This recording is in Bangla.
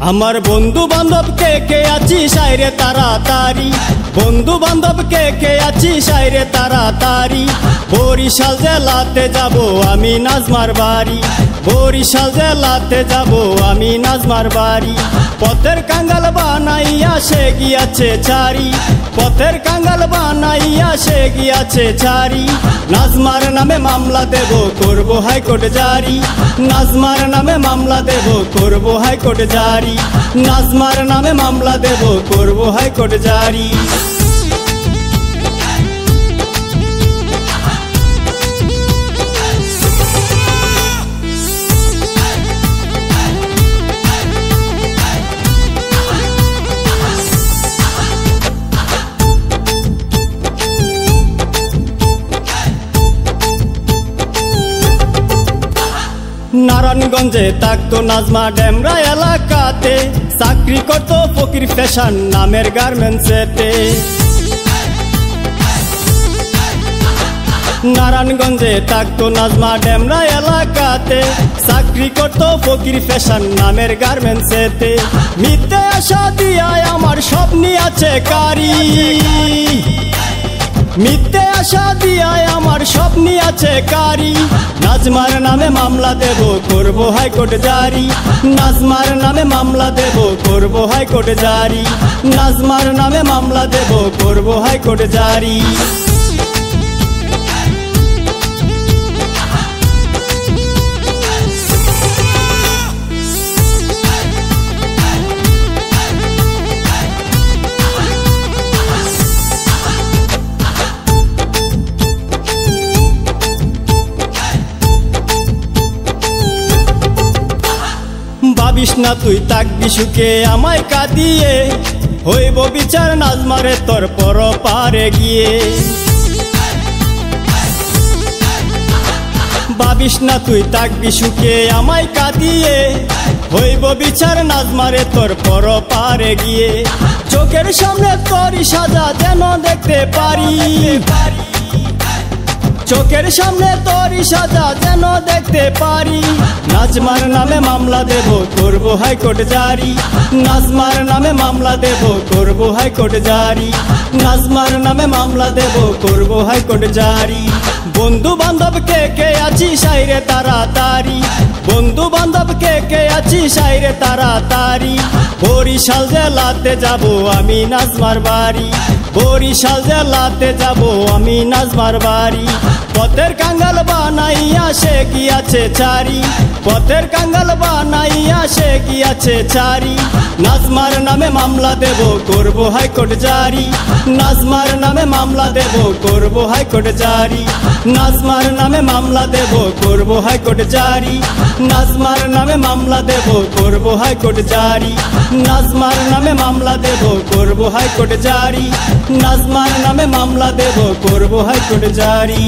আমার বন্ধু বান্ধব কে আছিস আইরে তাড়াতাড়ি, বন্ধু বান্ধব কে আছিস আইরে তাড়াতাড়ি। বরিশাল জেলাতে যাব আমি নাজমার বাড়ি, বরিশাল জেলাতে যাব আমি নাজমার বাড়ি। পথের কাঙ্গাল বানাইয়া সে গিয়াছে ছাড়ি, পথের কাঙ্গাল বানাইয়া সে গিয়াছে ছাড়ি। নাজমার নামে মামলা দেব করব হাইকোর্ট জারি, নাজমার নামে মামলা দেব করব হাইকোর্ট জারি, নাজমার নামে মামলা দেব করব হাইকোর্ট জারি। নারায়ণগঞ্জে থাকতো নাজমা ডেমরা এলাকাতে, চাকরি করতো ফকির ফ্যাশন নামের গার্মেন্টসেতে। নারায়ণগঞ্জে থাকতো নাজমা ডেমরা এলাকাতে, চাকরি করতো ফকির ফ্যাশন নামের গার্মেন্টসেতে। মিথ্যে আশা দিয়ায় আমার স্বপ্নি আছে কারি, মিথ্যে আশা দিয়ায় আমার স্বপ্নি আছে কারি। নাজমার নামে মামলা দেব করব হাইকোর্ট জারি, নাজমার নামে মামলা দেব করব হাইকোর্ট জারি, নাজমার নামে মামলা দেব করব হাইকোর্ট জারি। ভাবিস না তুই থাকবি সুখে আমায় কাঁদিয়ে, হইব বিচার নাজমারে তোর পর পারে গিয়ে। ভাবিস না তুই থাকবি সুখে আমায় কাঁদিয়ে, হইব বিচার নাজমারে তোর পর পারে গিয়ে। চোখের সামনে তোরই সাজা যেন দেখতে পারি, চোখের সামনে তোরই সাজা যেন দেখতে পারি। নাজমার নামে মামলা দেব করব হাইকোর্ট জারি, নাজমার নামে মামলা দেব করব হাইকোর্ট জারি, নাজমার নামে মামলা দেব করব হাইকোর্ট জারি। বন্ধু বান্ধব কে আছিস আইরে তাড়াতাড়ি, বন্ধু বান্ধব কে আছিস আইরে তাড়াতাড়ি। বরিশাল জেলাতে যাব আমি নাজমার বাড়ি, বরিশাল জেলাতে যাব আমি নাজমার বাড়ি। পথের কাঙ্গাল বানাইয়া সে গিয়াছে ছাড়ি, পথের কাঙ্গাল বানাইয়া সে গিয়াছে ছাড়ি। নাজমার নামে মামলা দেব করব হাইকোর্ট জারি, নাজমার নামে মামলা দেব করব হাইকোর্ট জারি, নাজমার নামে মামলা দেব করব হাইকোর্ট জারি, নাজমার নামে মামলা দেব করব হাইকোর্ট জারি, নাজমার নামে মামলা দেব করব হাইকোর্ট জারি, নাজমার নামে মামলা দেব করব হাইকোর্ট জারি।